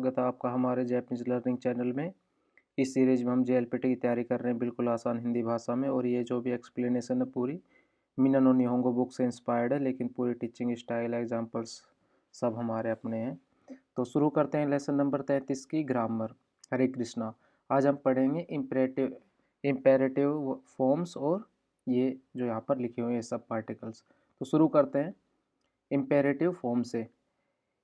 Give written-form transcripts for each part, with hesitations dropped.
स्वागत है आपका हमारे जैपनीज लर्निंग चैनल में। इस सीरीज में हम जेएलपीटी की तैयारी कर रहे हैं बिल्कुल आसान हिंदी भाषा में, और ये जो भी एक्सप्लेनेशन है पूरी मिना नो निहोंगो बुक से इंस्पायर्ड है, लेकिन पूरी टीचिंग स्टाइल एग्जांपल्स सब हमारे अपने हैं। तो शुरू करते हैं लेसन नंबर 33 की ग्रामर। हरे कृष्णा। आज हम पढ़ेंगे इम्पेरेटिव फॉर्म्स और ये जो यहाँ पर लिखे हुए हैं सब पार्टिकल्स। तो शुरू करते हैं इम्पेरेटिव फॉर्म से।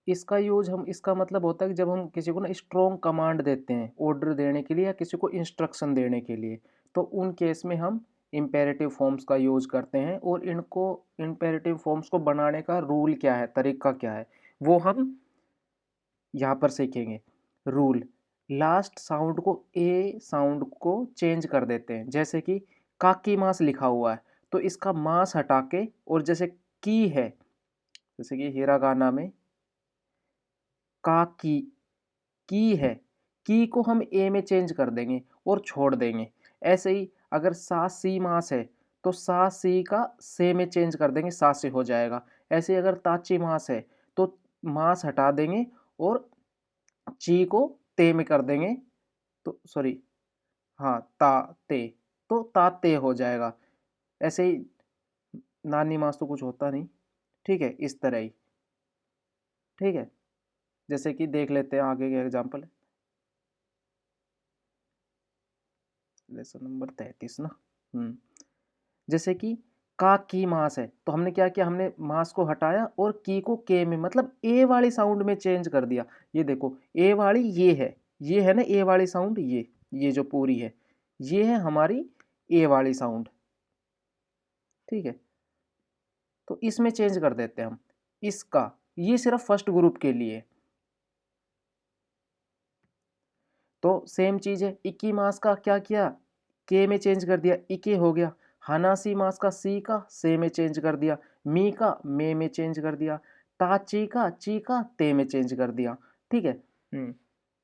इसका यूज हम इसका मतलब होता है कि जब हम किसी को ना स्ट्रॉन्ग कमांड देते हैं ऑर्डर देने के लिए या किसी को इंस्ट्रक्शन देने के लिए, तो उन केस में हम इम्पेरेटिव फॉर्म्स का यूज करते हैं। और इनको इम्पेरेटिव फॉर्म्स को बनाने का रूल क्या है, तरीका क्या है, वो हम यहाँ पर सीखेंगे। रूल, लास्ट साउंड को ए साउंड को चेंज कर देते हैं। जैसे कि काकी मास लिखा हुआ है तो इसका मास हटा के, और जैसे की है, जैसे कि हिरागाना में का की है, की को हम ए में चेंज कर देंगे और छोड़ देंगे। ऐसे ही अगर सा सी मास है तो सा सी का से में चेंज कर देंगे, सा से हो जाएगा। ऐसे ही अगर ताची मास है तो मास हटा देंगे और ची को ते में कर देंगे, तो सॉरी, हाँ ता ते, तो ता ते हो जाएगा। ऐसे ही नानी मास तो कुछ होता नहीं, ठीक है, इस तरह ही, ठीक है। जैसे कि देख लेते हैं आगे के एग्जाम्पल। लेसन नंबर 33 ना। जैसे कि का की मास है तो हमने क्या किया, हमने मास को हटाया और की को के में, मतलब ए वाली साउंड में चेंज कर दिया। ये देखो ए वाली ये है ना ए वाली साउंड, ये जो पूरी है ये है हमारी ए वाली साउंड, ठीक है। तो इसमें चेंज कर देते हैं हम इसका, ये सिर्फ फर्स्ट ग्रुप के लिए। तो सेम चीज है, इक्की मास का क्या किया, के में चेंज कर दिया, इके हो गया। हनासी मास का सी का से में चेंज कर दिया, मी का में चेंज कर दिया, ची का ते में चेंज कर दिया, ठीक है।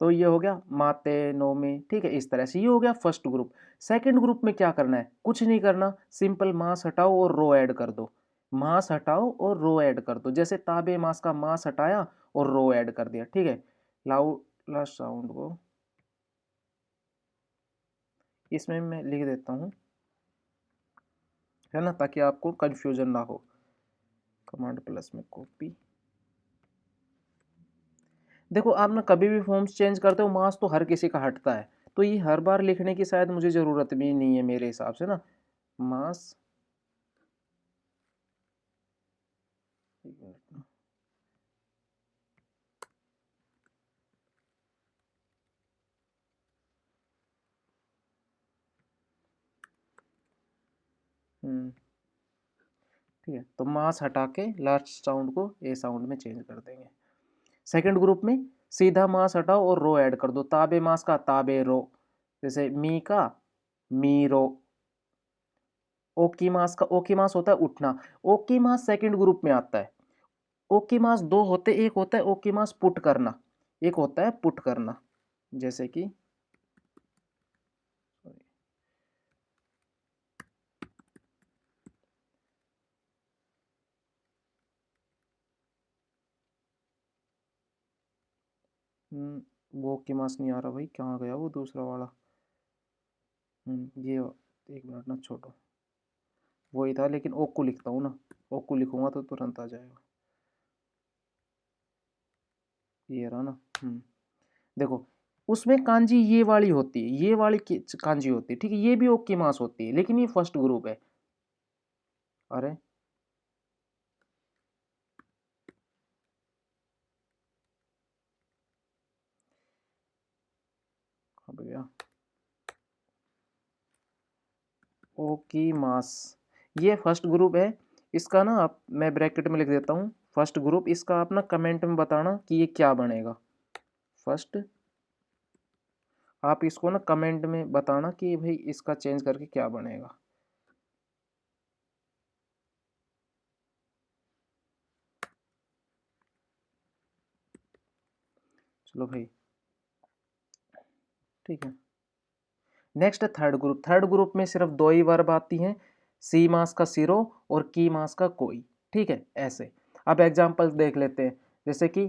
तो ये हो गया माते नो में, ठीक है। इस तरह से ये हो गया फर्स्ट ग्रुप। सेकंड ग्रुप में क्या करना है, कुछ नहीं करना, सिंपल मास हटाओ और रो ऐड कर दो। मास हटाओ और रो ऐड कर दो, जैसे ताबे मास का मास हटाया और रो ऐड कर दिया, ठीक है। लाउड साउंड को इसमें मैं लिख देता हूँ, है ना, ताकि आपको कंफ्यूजन ना हो। कमांड प्लस में कॉपी। देखो आप ना कभी भी फॉर्म्स चेंज करते हो मास तो हर किसी का हटता है, तो ये हर बार लिखने की शायद मुझे ज़रूरत भी नहीं है मेरे हिसाब से ना। मास, एक मिनट ना। ठीक है, तो मास हटा के लास्ट साउंड को ए साउंड में चेंज कर देंगे। सेकंड ग्रुप में सीधा मास हटाओ और रो ऐड कर दो, ताबे मास का ताबे रो, जैसे मी का मी रो। ओकी मास का ओकी मास होता है उठना, ओकी मास सेकंड ग्रुप में आता है। ओकी मास दो होते, एक होता है ओकी मास पुट करना, एक होता है पुट करना। जैसे कि वो ओकी मास नहीं आ रहा भाई, कहाँ गया वो दूसरा वाला। ये एक मिनट ना छोड़ो, वही था, लेकिन ओक्कू लिखता हूँ ना, ओक्कू लिखूंगा तो तुरंत आ जाएगा। ये रहा ना। देखो उसमें कांजी ये वाली होती है, ये वाली कांजी होती है, ठीक है, ये भी ओकी मास होती है, लेकिन ये फर्स्ट ग्रुप है। अरे कहाँ पे गया, ओकी मास ये फर्स्ट ग्रुप है। इसका ना आप, मैं ब्रैकेट में लिख देता हूँ फर्स्ट ग्रुप, इसका आप ना कमेंट में बताना कि ये क्या बनेगा। फर्स्ट, आप इसको ना कमेंट में बताना कि भाई इसका चेंज करके क्या बनेगा। चलो भाई, ठीक है। नेक्स्ट है थर्ड ग्रुप। थर्ड ग्रुप में सिर्फ दो ही वर्ब आती हैं, सी मास का सिरो और की मास का कोई, ठीक है। ऐसे अब एग्जांपल्स देख लेते हैं, जैसे कि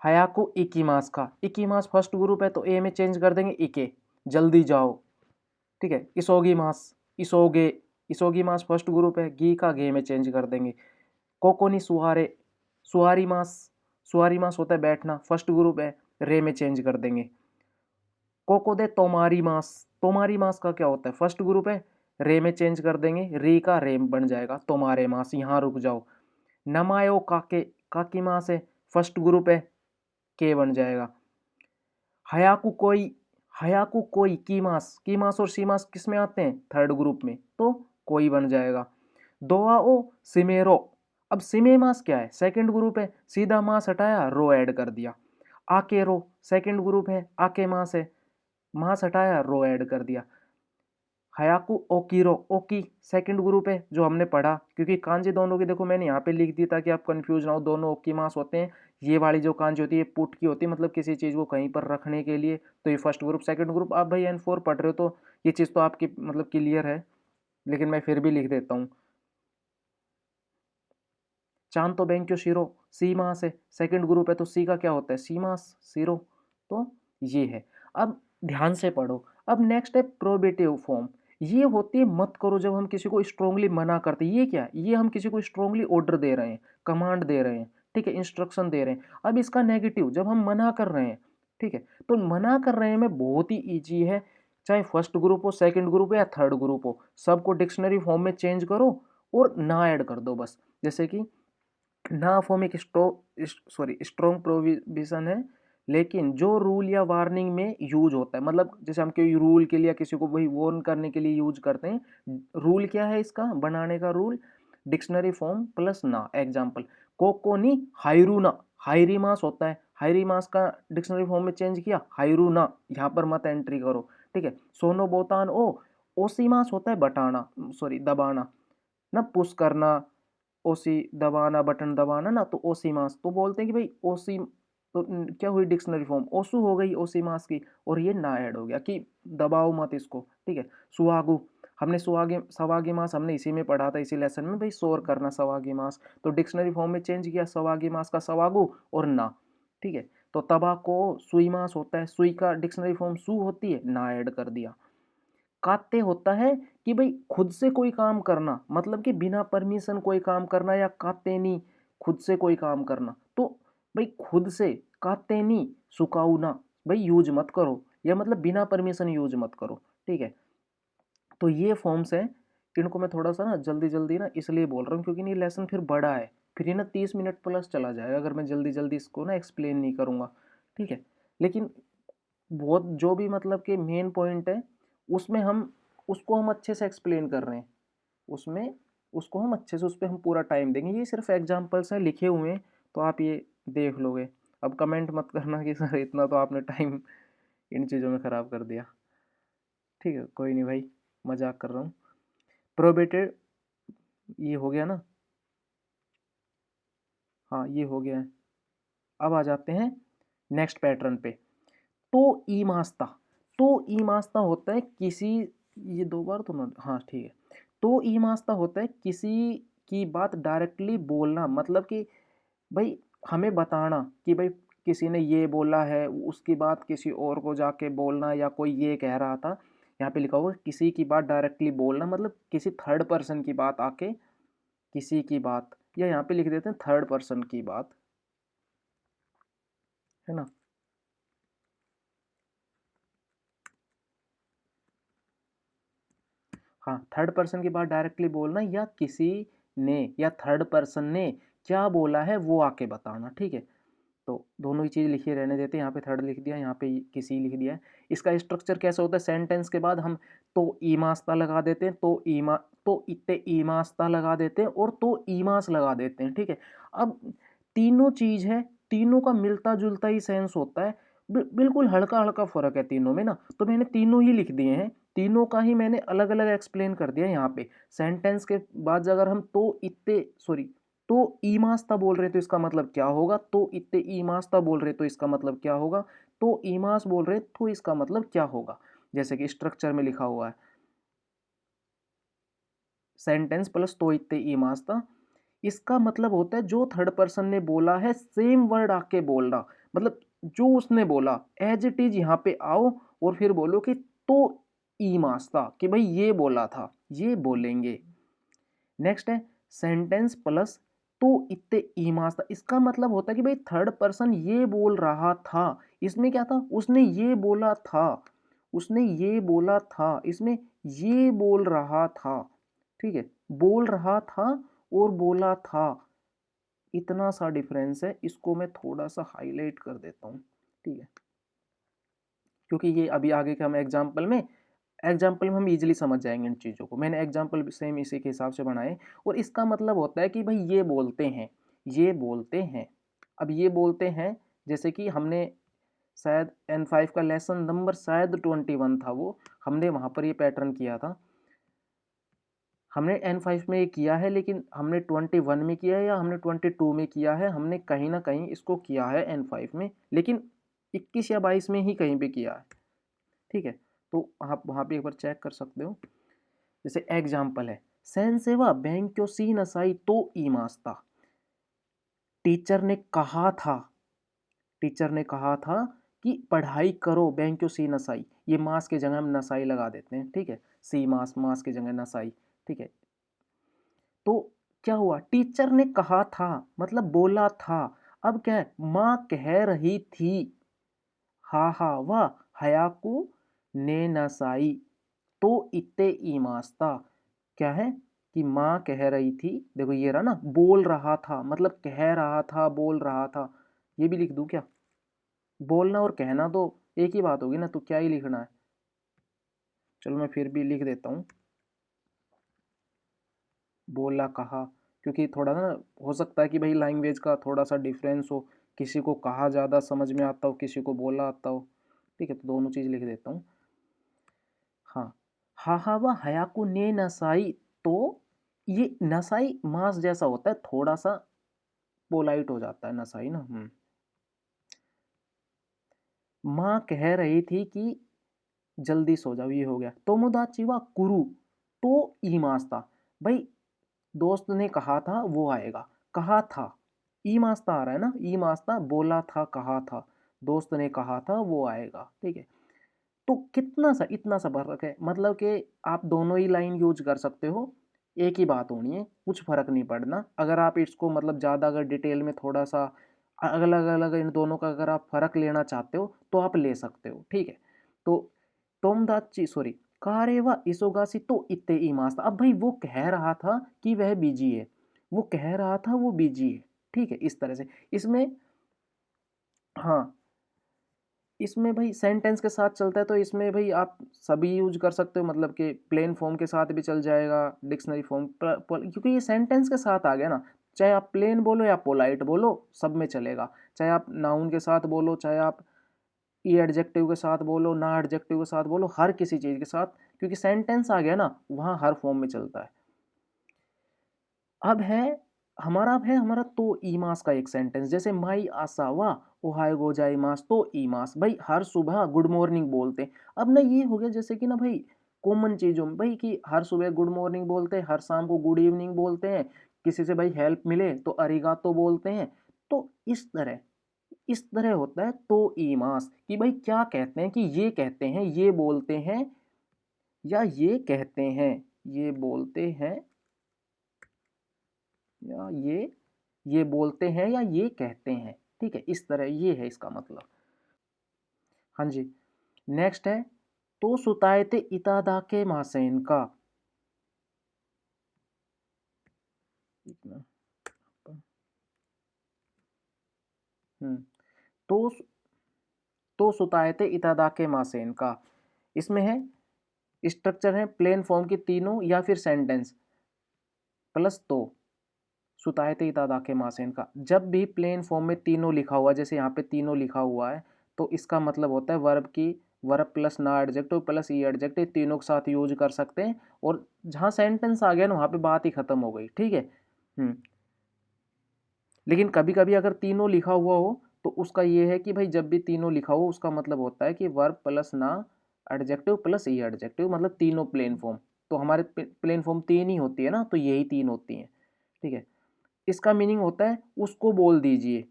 हयाकू इकीमास का, इकीमास फर्स्ट ग्रुप है तो ए में चेंज कर देंगे इके, जल्दी जाओ, ठीक है। इसोगी मास, इसोगे, इसोगी मास फर्स्ट ग्रुप है, गी का गे में चेंज कर देंगे। कोकोनी सुहारे, सुहारी मास, सुहारी मास होता है बैठना, फर्स्ट ग्रुप है, रे में चेंज कर देंगे। कोको दे तोमारी मास, तोमारी मास का क्या होता है, फर्स्ट ग्रुप है, रे में चेंज कर देंगे, री का रे बन जाएगा तोमारे मास, यहाँ रुक जाओ। नमायो काके, काकी मास है, फर्स्ट ग्रुप है, के बन जाएगा। हयाकू कोई, हयाकू कोई कीमास, कीमास और सीमास किस में आते हैं, थर्ड ग्रुप में, तो कोई बन जाएगा। दोआओ सिमेरो, अब सिमे मास क्या है, सेकंड ग्रुप है, सीधा मास हटाया रो ऐड कर दिया। आके रो सेकंड ग्रुप है, आके मास है, मास हटाया रो ऐड कर दिया। हयाकू ओकीरो, ओकी सेकंड ग्रुप है जो हमने पढ़ा, क्योंकि कांजी दोनों की देखो मैंने यहाँ पे लिख दी ताकि आप कंफ्यूज ना हो, दोनों ओकी मास होते हैं। ये वाली जो कांजी होती है पुट की होती है, मतलब किसी चीज़ को कहीं पर रखने के लिए, तो ये फर्स्ट ग्रुप सेकंड ग्रुप। आप भाई N4 पढ़ रहे हो तो ये चीज़ तो आपकी मतलब क्लियर है, लेकिन मैं फिर भी लिख देता हूँ। चांद तो बैंक शिरो, सी मास है, सेकंड ग्रुप है तो सी का क्या होता है, सी मास सिरो, तो ये है। अब ध्यान से पढ़ो। अब नेक्स्ट है प्रोबेटिव फॉर्म, ये होती है मत करो, जब हम किसी को स्ट्रोंगली मना करते हैं। ये क्या है, ये हम किसी को स्ट्रोंगली ऑर्डर दे रहे हैं, कमांड दे रहे हैं, ठीक है, इंस्ट्रक्शन दे रहे हैं। अब इसका नेगेटिव जब हम मना कर रहे हैं, ठीक है, तो मना कर रहे हैं में बहुत ही ईजी है, चाहे फर्स्ट ग्रुप हो, सेकंड ग्रुप हो या थर्ड ग्रुप हो, सबको डिक्शनरी फॉर्म में चेंज करो और ना ऐड कर दो बस। जैसे कि ना फॉर्म एक स्ट्रॉन्ग प्रोविजन है, लेकिन जो रूल या वार्निंग में यूज होता है, मतलब जैसे हम कोई रूल के लिए किसी को वही वार्न करने के लिए यूज करते हैं। रूल क्या है इसका बनाने का रूल, डिक्शनरी फॉर्म प्लस ना। एग्जांपल, कोकोनी हाइरूना, हाइरी मास होता है, हाइरी मास का डिक्शनरी फॉर्म में चेंज किया हाइरूना, यहाँ पर मत एंट्री करो, ठीक है। सोनो बोतान ओ, ओसीमास होता है बटाना, सॉरी दबाना ना, पुश करना, ओसी दबाना, बटन दबाना ना, तो ओसी मास, तो बोलते हैं कि भाई ओसी, तो क्या हुई डिक्शनरी फॉर्म ओसु हो गई ओसी मास की, और ये ना ऐड हो गया कि दबाओ मत इसको, ठीक है। सुहागु, हमने सुहागे सवागी मास हमने इसी में पढ़ा था, इसी लेसन में, भाई शोर करना सवागी मास, तो डिक्शनरी फॉर्म में चेंज किया सवागी मास का सवागु और ना, ठीक है। तो तबाको सुई मास होता है, सुई का डिक्शनरी फॉर्म सु होती है, ना ऐड कर दिया। काते होता है कि भाई खुद से कोई काम करना, मतलब कि बिना परमिशन कोई काम करना, या काते नहीं खुद से कोई काम करना, तो भाई खुद से काते नहीं सुकाऊ ना, भाई यूज मत करो, या मतलब बिना परमिशन यूज मत करो, ठीक है। तो ये फॉर्म्स हैं, इनको मैं थोड़ा सा ना जल्दी जल्दी ना इसलिए बोल रहा हूँ क्योंकि ये लेसन फिर बड़ा है, फिर ये ना 30 मिनट प्लस चला जाएगा अगर मैं जल्दी जल्दी इसको ना एक्सप्लेन नहीं करूँगा, ठीक है। लेकिन बहुत जो भी मतलब कि मेन पॉइंट है उसमें हम उसको हम अच्छे से एक्सप्लेन कर रहे हैं, उसमें उसको हम अच्छे से उस पर हम पूरा टाइम देंगे। ये सिर्फ एग्जांपल्स हैं लिखे हुए हैं, तो आप ये देख लोगे। अब कमेंट मत करना कि सर इतना तो आपने टाइम इन चीज़ों में ख़राब कर दिया, ठीक है, कोई नहीं भाई, मजाक कर रहा हूँ। प्रोबेटेड ये हो गया ना, हाँ ये हो गया है। अब आ जाते हैं नेक्स्ट पैटर्न पे। तो ई मास्ता, तो ई मास्ता होता है किसी, ये दो बार तो ना, हाँ ठीक है। तो ई मास्ता होता है किसी की बात डायरेक्टली बोलना, मतलब कि भाई हमें बताना कि भाई किसी ने ये बोला है, उसकी बात किसी और को जाके बोलना, या कोई ये कह रहा था, यहाँ पे लिखा होगा किसी की बात डायरेक्टली बोलना, मतलब किसी थर्ड पर्सन की बात आके किसी की बात, या यहाँ पे लिख देते हैं थर्ड पर्सन की बात, है ना। हाँ, थर्ड पर्सन की बात डायरेक्टली बोलना, या किसी ने या थर्ड पर्सन ने क्या बोला है वो आके बताना, ठीक है। तो दोनों ही चीज़ लिखी रहने देते हैं, यहाँ पे थर्ड लिख दिया, यहाँ पे किसी लिख दिया है। इसका स्ट्रक्चर कैसा होता है, सेंटेंस के बाद हम तो ईमास्ता लगा देते हैं, तो ईमा, तो इत्ते ईमास्ता लगा देते हैं, और तो ईमास लगा देते हैं, ठीक है। अब तीनों चीज़ है, तीनों का मिलता जुलता ही सेंस होता है, बिल्कुल हल्का हल्का फर्क है तीनों में ना, तो मैंने तीनों ही लिख दिए हैं, तीनों का ही मैंने अलग अलग एक्सप्लेन कर दिया यहाँ पे। सेंटेंस के बाद अगर हम तो इत्ते सॉरी तो ईमास्ता बोल रहे तो इसका मतलब क्या होगा, तो इत्ते ईमास्ता बोल रहे तो इसका मतलब क्या होगा, तो ईमास बोल रहे तो इसका मतलब क्या होगा, जैसे कि स्ट्रक्चर में लिखा हुआ है, सेंटेंस प्लस तो इत्ते ईमास्ता। इसका मतलब होता है जो थर्ड पर्सन ने बोला है सेम वर्ड आके बोलना, मतलब जो उसने बोला एज इट इज यहाँ पे आओ और फिर बोलो कि तो ई मास्ता, कि भाई ये बोला था, ये बोलेंगे। नेक्स्ट है सेंटेंस प्लस तो इत्ते ई मास्ता। इसका मतलब होता है कि भाई थर्ड पर्सन ये बोल रहा था। इसमें क्या था, उसने ये बोला था, उसने ये बोला था, इसमें ये बोल रहा था। ठीक है, बोल रहा था और बोला था, इतना सा डिफरेंस है। इसको मैं थोड़ा सा हाईलाइट कर देता हूँ। ठीक है, क्योंकि ये अभी आगे के हम एग्जाम्पल में हम इजीली समझ जाएंगे इन चीज़ों को। मैंने एग्जाम्पल भी सेम इसी के हिसाब से बनाए। और इसका मतलब होता है कि भाई ये बोलते हैं, ये बोलते हैं। अब ये बोलते हैं, जैसे कि हमने शायद N5 का लेसन नंबर शायद 21 था वो, हमने वहाँ पर ये पैटर्न किया था। हमने N5 में ये किया है, लेकिन हमने 21 में किया है या हमने 22 में किया है, हमने कहीं ना कहीं इसको किया है N5 में, लेकिन 21 या 22 में ही कहीं पे किया है। ठीक है, तो आप वहाँ पे एक बार चेक कर सकते हो। जैसे एग्जाम्पल है, सेंसेवा बैंक क्यों सी नसाई तो ई मास्ता। टीचर ने कहा था, टीचर ने कहा था कि पढ़ाई करो, बैंक क्यों सी नसाई। ये मास के जगह हम नसाई लगा देते हैं। ठीक है, सी मास, मास की जगह नसाई। ठीक है, तो क्या हुआ, टीचर ने कहा था मतलब बोला था। अब क्या है, माँ कह रही थी, हा हा वाह हयाकू ने नसाई तो इत्ते ईमास्ता। क्या है कि माँ कह रही थी, देखो ये रहा ना, बोल रहा था मतलब कह रहा था, बोल रहा था। ये भी लिख दूं क्या, बोलना और कहना तो एक ही बात होगी ना, तो क्या ही लिखना है। चलो मैं फिर भी लिख देता हूँ, बोला कहा, क्योंकि थोड़ा ना हो सकता है कि भाई लैंग्वेज का थोड़ा सा डिफरेंस हो, किसी को कहा ज़्यादा समझ में आता हो, किसी को बोला आता हो। ठीक है, तो दोनों चीज़ लिख देता हूँ। हाँ, हाहावा हयाकू ने नसाई। तो ये नसाई मास जैसा होता है, थोड़ा सा पोलाइट हो जाता है नसाई ना। माँ कह रही थी कि जल्दी सो जाओ, ये हो गया। तोमोदाची वा कुरु तो ई मास्ता। भाई दोस्त ने कहा था वो आएगा, कहा था, ई मास्ता आ रहा है ना, ई मास्ता बोला था, कहा था, दोस्त ने कहा था वो आएगा। ठीक है, तो कितना सा इतना सा फर्क है, मतलब कि आप दोनों ही लाइन यूज कर सकते हो, एक ही बात होनी है, कुछ फर्क नहीं पड़ना। अगर आप इसको मतलब ज़्यादा अगर डिटेल में थोड़ा सा अलग अलग इन दोनों का अगर आप फर्क लेना चाहते हो तो आप ले सकते हो। ठीक है, तो तोमदाची सॉरी कारेवा इसोगासी तो इत्ते इमास्ता। अब भाई वो कह रहा था कि वह बिजी है, वो कह रहा था वो बिजी है। ठीक है, इस तरह से इसमें, हाँ, इसमें भाई सेंटेंस के साथ चलता है, तो इसमें भाई आप सभी यूज कर सकते हो, मतलब कि प्लेन फॉर्म के साथ भी चल जाएगा, डिक्शनरी फॉर्म क्योंकि ये सेंटेंस के साथ आ गया ना। चाहे आप प्लेन बोलो या पोलाइट बोलो, सब में चलेगा। चाहे आप नाउन के साथ बोलो, चाहे आप ई एडजेक्टिव के साथ बोलो, ना एडजेक्टिव के साथ बोलो, हर किसी चीज़ के साथ, क्योंकि सेंटेंस आ गया ना, वहाँ हर फॉर्म में चलता है। अब है हमारा तो ई मास का एक सेंटेंस, जैसे माई आसावा ओहाय गो जाई मास तो ई मास। भाई हर सुबह गुड मॉर्निंग बोलते हैं। अब ना ये हो गया जैसे कि ना भाई कॉमन चीज़ों में भाई कि हर सुबह गुड मॉर्निंग बोलते हैं, हर शाम को गुड इवनिंग बोलते हैं, किसी से भाई हेल्प मिले तो अरिगातो बोलते हैं। तो इस तरह होता है तो ई मास, कि भाई क्या कहते हैं, कि ये कहते हैं, ये बोलते हैं, या ये कहते हैं, ये बोलते हैं, या ये बोलते हैं, या ये कहते हैं। ठीक है, इस तरह ये है इसका मतलब। हाँ जी, नेक्स्ट है तो सुताएते इतादाके मासेन का। हम्म, तो सुताएते इतादाके मासेन का, इसमें है स्ट्रक्चर है प्लेन फॉर्म की तीनों या फिर सेंटेंस प्लस तो सुताएते इतादाके मासेन का। जब भी प्लेन फॉर्म में तीनों लिखा हुआ, जैसे यहाँ पे तीनों लिखा हुआ है, तो इसका मतलब होता है वर्ब प्लस ना एडजेक्टिव प्लस ई एडजेक्टिव, तीनों के साथ यूज कर सकते हैं। और जहाँ सेंटेंस आ गया ना, वहाँ पे बात ही खत्म हो गई। ठीक है, लेकिन कभी कभी अगर तीनों लिखा हुआ हो तो उसका ये है कि भाई जब भी तीनों लिखा हो उसका मतलब होता है कि वर्ब प्लस ना एडजेक्टिव प्लस ई एडजेक्टिव, मतलब तीनों प्लेन फॉर्म। तो हमारे प्लेन फॉर्म तीन ही होती है ना, तो यही तीन होती हैं। ठीक है, इसका मीनिंग होता है उसको बोल दीजिए,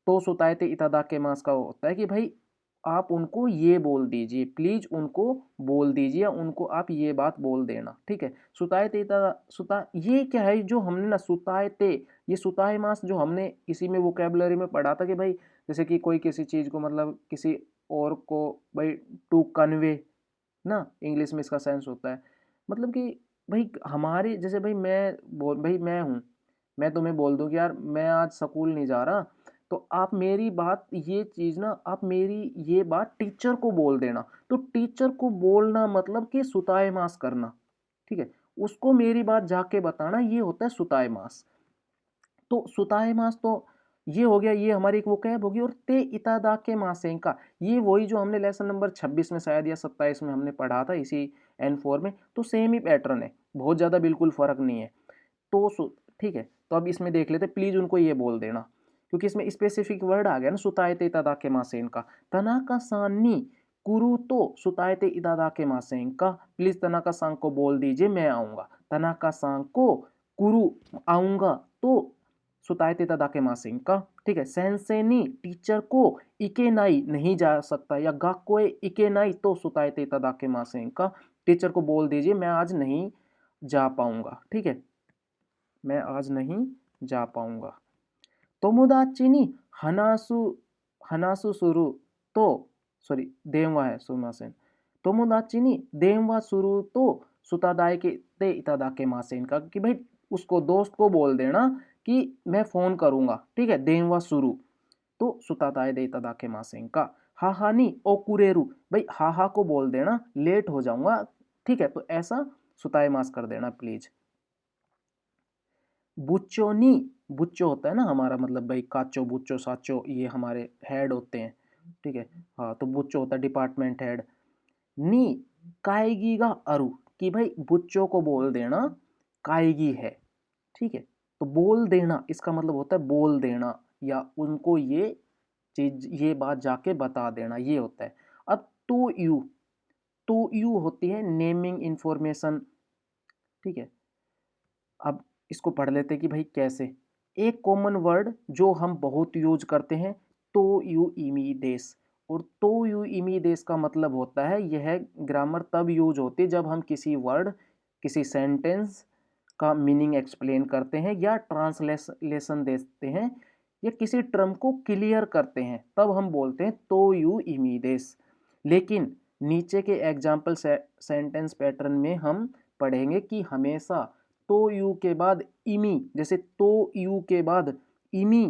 तो सुतायते इतादाके मास का होता है कि भाई आप उनको ये बोल दीजिए, प्लीज उनको बोल दीजिए, या उनको आप ये बात बोल देना, ठीक है। सुतायते इता सुता ये क्या है जो हमने ना सुतायते, ये सुताए मास जो हमने इसी में वोकेबलरी में पढ़ा था कि भाई जैसे कि कोई किसी चीज को मतलब किसी और को भाई टू कन्वे ना, इंग्लिश में इसका सेंस होता है मतलब कि भाई हमारे जैसे भाई भाई मैं हूँ, मैं तुम्हें बोल दूं कि यार मैं आज स्कूल नहीं जा रहा, तो आप मेरी बात ये चीज़ ना, आप मेरी ये बात टीचर को बोल देना। तो टीचर को बोलना मतलब कि सुताए मास करना, ठीक है। उसको मेरी बात जाके बताना, ये होता है सुताए मास। तो सुताए मास तो ये हो गया, ये हमारी एक वोकैब होगी। और ते इतादा के मासेंका, ये वही जो हमने लेसन नंबर 26 में शायद या 27 में हमने पढ़ा था इसी N4 में। तो सेम ही पैटर्न है, बहुत ज़्यादा बिल्कुल फर्क नहीं है। तो ठीक है, तो अब इसमें देख लेते, प्लीज उनको ये बोल देना, क्योंकि इसमें स्पेसिफिक वर्ड आ गया ना, सुतायते इतादाके मासेन का। तनाका सानी कुरु तो सुतायते इतादाके मासेन का, प्लीज तनाका सांग को बोल दीजिए मैं आऊंगा। तनाका सांग को कुरु आऊंगा तो सुतायते इतादाके मासेन का, ठीक है। सेंसेनी टीचर को इके नाई नहीं जा सकता, या गाकोए इके नाई तो सुतायते इतादाके मासेन का, टीचर को बोल दीजिए मैं आज नहीं जा पाऊंगा, ठीक है, मैं आज नहीं जा पाऊंगा। तोमोदाची नी हनासु हनासु सुरु तो सॉरी देनवा है सुमासेन। तोमोदाची नी देनवा सुरु तो सुतादाए के ते इतादाके मासेन का, कि भाई उसको दोस्त को बोल देना कि मैं फोन करूंगा, ठीक है। देनवा सुरु तो सुतादाए दे इतादाके मासेन का। हाहा नी ओकुरेरु, भाई हाहा को बोल देना लेट हो जाऊंगा, ठीक है। तो ऐसा सुताए मास कर देना प्लीज। बुच्चोनी, बुच्चो होता है ना हमारा मतलब भाई काचो बुच्चो साचो, ये हमारे हेड होते हैं, ठीक है। हाँ, तो बुच्चो होता है डिपार्टमेंट हेड। नी काएगी का अरु, कि भाई बुच्चो को बोल देना काएगी है, ठीक है। तो बोल देना इसका मतलब होता है बोल देना, या उनको ये चीज ये बात जाके बता देना, ये होता है। अब तो यू होती है नेमिंग इंफॉर्मेशन, ठीक है। अब इसको पढ़ लेते कि भाई कैसे। एक कॉमन वर्ड जो हम बहुत यूज करते हैं, तो यू इमी देश। और तो यू इमी देश का मतलब होता है, यह ग्रामर तब यूज होती है जब हम किसी वर्ड किसी सेंटेंस का मीनिंग एक्सप्लेन करते हैं, या ट्रांसलेशन देते हैं, या किसी टर्म को क्लियर करते हैं, तब हम बोलते हैं तो यू इमी देश। लेकिन नीचे के एग्जाम्पल सेंटेंस पैटर्न में हम पढ़ेंगे कि हमेशा तो यू के बाद इमी, जैसे तो यू के बाद इमी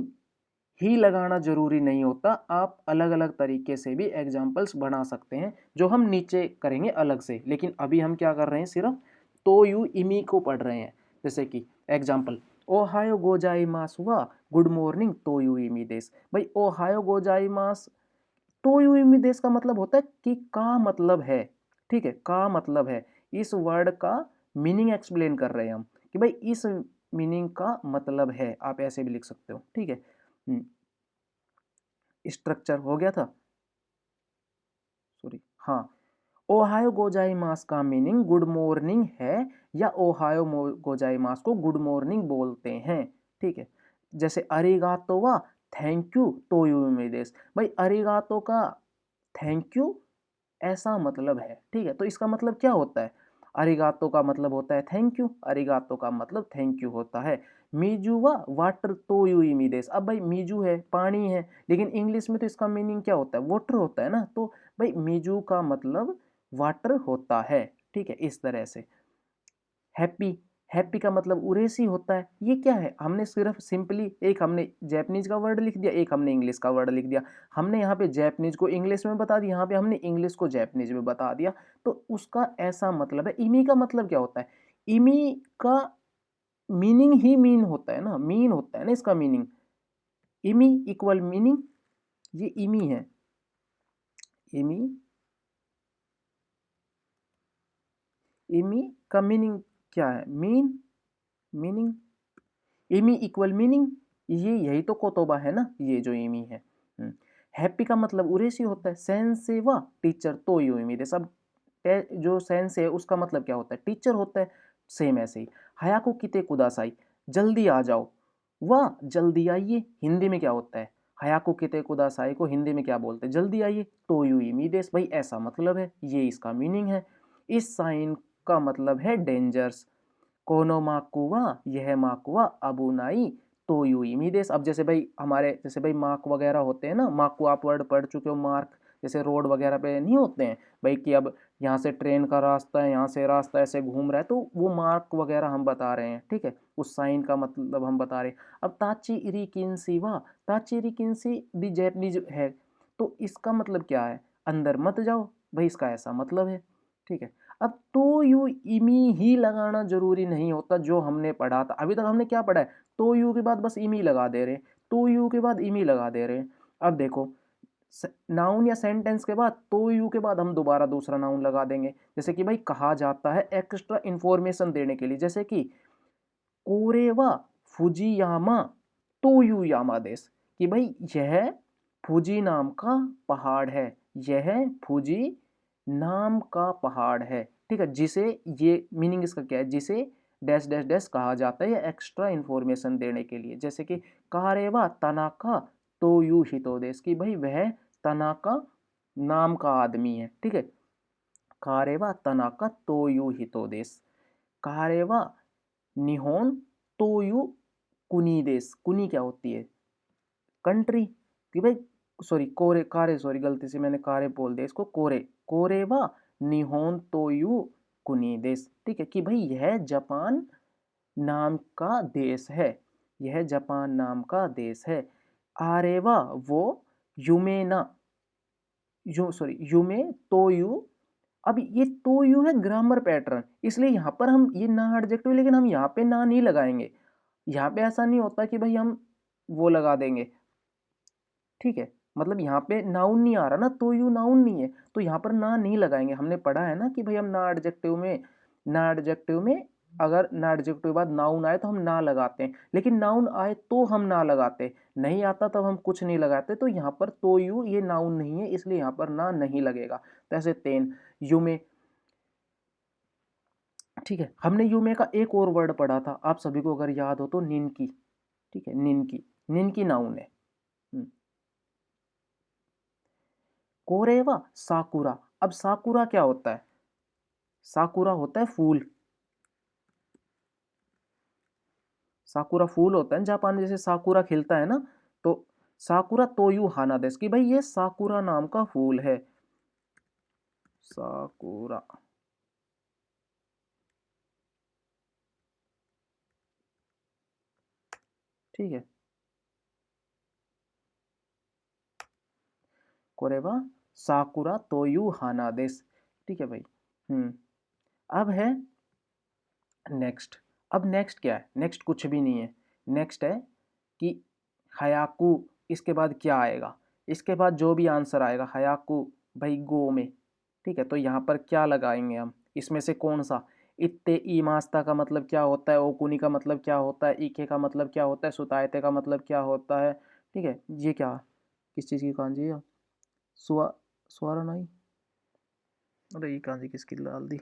ही लगाना जरूरी नहीं होता। आप अलग अलग तरीके से भी एग्जाम्पल्स बना सकते हैं, जो हम नीचे करेंगे अलग से। लेकिन अभी हम क्या कर रहे हैं, सिर्फ तो यू इमी को पढ़ रहे हैं। जैसे कि एग्जाम्पल, ओहायो गोजाइमास हुआ गुड मॉर्निंग तो यू इमी देस। भाई ओहायो गोजाइमास तो यू इमी देस का मतलब होता है कि का मतलब है, ठीक है, का मतलब है। इस वर्ड का मीनिंग एक्सप्लेन कर रहे हैं हम, कि भाई इस मीनिंग का मतलब है, आप ऐसे भी लिख सकते हो, ठीक है। स्ट्रक्चर हो गया था, सॉरी, हाँ। ओहायो गोजाइमास का मीनिंग गुड मॉर्निंग है, या ओहायो गोजाइमास को गुड मॉर्निंग बोलते हैं, ठीक है। जैसे अरिगातो वा थैंक यू तो यूमिदेस, भाई अरिगातो का थैंक यू ऐसा मतलब है, ठीक है। तो इसका मतलब क्या होता है, अरिगातो का मतलब होता है थैंक यू, अरिगातो का मतलब थैंक यू होता है। मीजू वा वाटर तो यू इमीदेस, अब भाई मीजू है पानी है, लेकिन इंग्लिश में तो इसका मीनिंग क्या होता है, वाटर होता है ना। तो भाई मीजू का मतलब वाटर होता है, ठीक है, इस तरह से। हैप्पी, हैप्पी का मतलब उरेसी होता है। ये क्या है, हमने सिर्फ सिंपली एक हमने जैपनीज का वर्ड लिख दिया, एक हमने इंग्लिश का वर्ड लिख दिया। हमने यहाँ पे जैपनीज को इंग्लिश में बता दिया, यहाँ पे हमने इंग्लिश को जैपनीज में बता दिया। तो उसका ऐसा मतलब है। इमी का मतलब क्या होता है, इमी का मीनिंग ही मीन होता है ना, मीन होता है ना इसका मीनिंग। इमी इक्वल मीनिंग, ये इमी है। इमी, इमी का मीनिंग क्या है, mean, meaning. Emmy equal meaning, ये यही तो कोतोबा है ना, ये जो इमी है। हैप्पी का मतलब उरेसी होता है। सेंस से वा टीचर तो यू इमी दे, सब जो सेंस है उसका मतलब क्या होता है, टीचर होता है। सेम ऐसे ही हयाको किते कुदासाई, जल्दी आ जाओ, वाह जल्दी आइए, हिंदी में क्या होता है, हयाकू किते कुदासाई को हिंदी में क्या बोलते हैं, जल्दी आइए, तोयू इमीडेस, भाई ऐसा मतलब है, ये इसका मीनिंग है। इस साइन का मतलब है डेंजर्स। कोनो माकुवा, यह माकुवा अबुनाई तोयू इमीडेस। अब जैसे भाई हमारे जैसे भाई मार्क वगैरह होते हैं ना, मार्क आप वर्ड पढ़ चुके हो, मार्क जैसे रोड वगैरह पे नहीं होते हैं भाई कि अब यहाँ से ट्रेन का रास्ता है, यहाँ से रास्ता ऐसे घूम रहा है, तो वो मार्क वगैरह हम बता रहे हैं, ठीक है, उस साइन का मतलब हम बता रहे हैं। अब ताची इरिकिनसी वा, ताची इरिकिनसी भी जैपनीज है, तो इसका मतलब क्या है, अंदर मत जाओ, भाई इसका ऐसा मतलब है, ठीक है। अब तो यू इमी ही लगाना जरूरी नहीं होता, जो हमने पढ़ा था अभी तक, हमने क्या पढ़ा है, तो यू के बाद बस इमी लगा दे रहे हैं, तो यू के बाद इमी लगा दे रहे हैं। अब देखो नाउन या सेंटेंस के बाद तो यू के बाद हम दोबारा दूसरा नाउन लगा देंगे, जैसे कि भाई कहा जाता है एक्स्ट्रा इंफॉर्मेशन देने के लिए, जैसे कि कोरेवा फुजियामा तोयू यामा देश, कि भाई यह फुजी नाम का पहाड़ है, यह फुजी नाम का पहाड़ है, ठीक है, जिसे, ये मीनिंग इसका क्या है, जिसे डैश डैश डैश कहा जाता है एक्स्ट्रा इंफॉर्मेशन देने के लिए, जैसे कि कारेवा तनाका तोयू हितोदेश, कि भाई वह तनाका नाम का आदमी है, ठीक है, कारेवा तनाका तोयू हितोदेश, कारेवा निहोन तोयू कुनी देश, कुनी क्या होती है, कंट्री, कि भाई सॉरी कोरे कारे, सॉरी गलती से मैंने कारे बोल दिया इसको, कोरे, कोरेवा निहोन तोयू कुनी देश, ठीक है, कि भाई यह जापान नाम का देश है, यह जापान नाम का देश है। आरेवा वो युमेना, यू सॉरी युमे तोयू, अब ये तोयू है ग्रामर पैटर्न, इसलिए यहाँ पर हम ये ना एडजेक्टिव, लेकिन हम यहाँ पे ना नहीं लगाएंगे, यहाँ पे ऐसा नहीं होता कि भाई हम वो लगा देंगे, ठीक है, मतलब यहाँ पे नाउन नहीं आ रहा ना, तो यू नाउन नहीं है, तो यहाँ पर ना नहीं लगाएंगे, हमने पढ़ा है ना कि भाई हम ना एडजेक्टिव में, ना एडजेक्टिव में अगर ना एडजेक्टिव के बाद नाउन आए तो हम ना लगाते हैं, लेकिन नाउन आए तो हम ना लगाते, नहीं आता तब हम कुछ नहीं लगाते, तो यहाँ पर तो यू ये नाउन नहीं है, इसलिए यहाँ पर ना नहीं लगेगा। तो ऐसे तेन युमे, ठीक है, हमने युमे का एक और वर्ड पढ़ा था, आप सभी को अगर याद हो तो, निनकी, ठीक है, निनकी, निनकी नाउन है। कोरेवा साकुरा, अब साकुरा क्या होता है, साकुरा होता है फूल, साकुरा फूल होता है जापान में, जैसे साकुरा खिलता है ना, तो साकुरा तोयू हाना देस, कि भाई ये साकुरा नाम का फूल है, साकुरा, ठीक है, कोरेवा साकुरा तोयू हाना देस, ठीक है भाई। अब है नेक्स्ट, अब नेक्स्ट क्या है, नेक्स्ट कुछ भी नहीं है, नेक्स्ट है कि हयाकू, इसके बाद क्या आएगा, इसके बाद जो भी आंसर आएगा हयाकू, भाई गो में, ठीक है, तो यहाँ पर क्या लगाएंगे हम, इसमें से कौन सा, इत्ते ई मास्ता का मतलब क्या होता है, ओकुनी का मतलब क्या होता है, इके का मतलब क्या होता है, सुतायते का मतलब क्या होता है, ठीक है, ये क्या, किस चीज़ की कांजी है, सुआ, सुआरा नहीं, अरे ये कांजी किसकी डाल दी,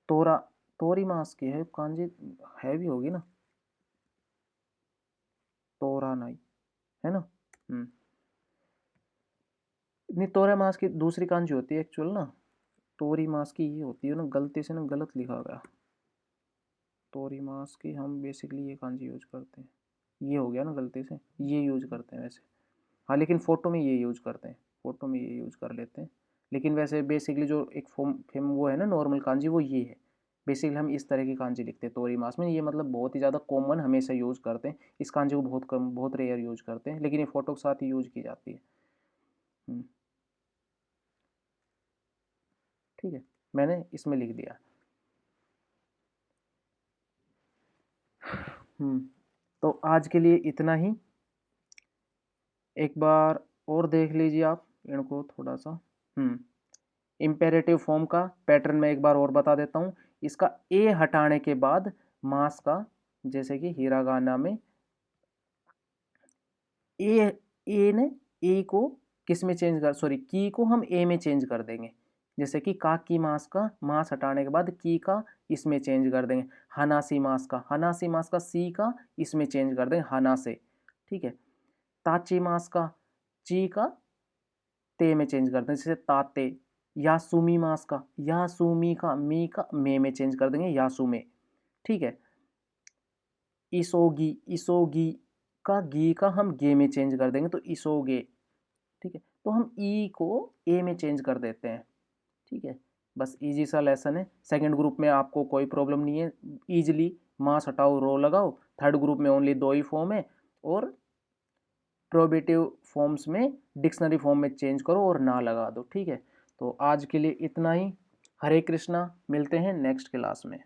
तोरा, तोरी मास की है कांजी, है भी होगी ना, तोरा नहीं, है ना, नहीं तोरा मास की दूसरी कांजी होती है एक्चुअल ना, तोरी मास की ये होती है ना, गलती से ना गलत लिखा गया, तोरी मास की हम बेसिकली ये कांजी यूज करते हैं, ये हो गया ना गलती से, ये यूज करते हैं वैसे, हाँ लेकिन फ़ोटो में ये यूज करते हैं, फ़ोटो में ये यूज कर लेते हैं, लेकिन वैसे बेसिकली जो एक फॉर्म फेम वो है ना नॉर्मल कांजी, वो ये है, बेसिकली हम इस तरह की कांजी लिखते हैं तोरी मास में, ये मतलब बहुत ही ज़्यादा कॉमन हमेशा यूज़ करते हैं, इस कांजी को बहुत कम, बहुत रेयर यूज करते हैं, लेकिन ये फ़ोटो के साथ ही यूज की जाती है। हम्म, ठीक है, मैंने इसमें लिख दिया। तो आज के लिए इतना ही, एक बार और देख लीजिए आप इनको थोड़ा सा। इम्पेरेटिव फॉर्म का पैटर्न मैं एक बार और बता देता हूँ, इसका ए हटाने के बाद मास का, जैसे कि हिरागाना में ए, ए ने ए को किस में चेंज कर, सॉरी की को हम ए में चेंज कर देंगे, जैसे कि का की मास का मास हटाने के बाद की का इसमें चेंज कर देंगे। हनासी मास का सी का इसमें चेंज कर देंगे हना से, ठीक है। ताची मास का ची का ते में चेंज कर देंगे, जैसे ताते। यासुमी मास का यासुमी का मी का में चेंज कर देंगे यासु में, ठीक है। इसोगी का गी का हम गे में चेंज कर देंगे तो इसोगे, ठीक है। तो हम ई को ए में चेंज कर देते हैं, ठीक है। बस इजी सा लेसन है। सेकंड ग्रुप में आपको कोई प्रॉब्लम नहीं है, इजीली मास हटाओ रो लगाओ। थर्ड ग्रुप में ओनली 2 ही फॉर्म है, और प्रोबेटिव फॉर्म्स में डिक्शनरी फॉर्म में चेंज करो और ना लगा दो, ठीक है। तो आज के लिए इतना ही। हरे कृष्णा, मिलते हैं नेक्स्ट क्लास में।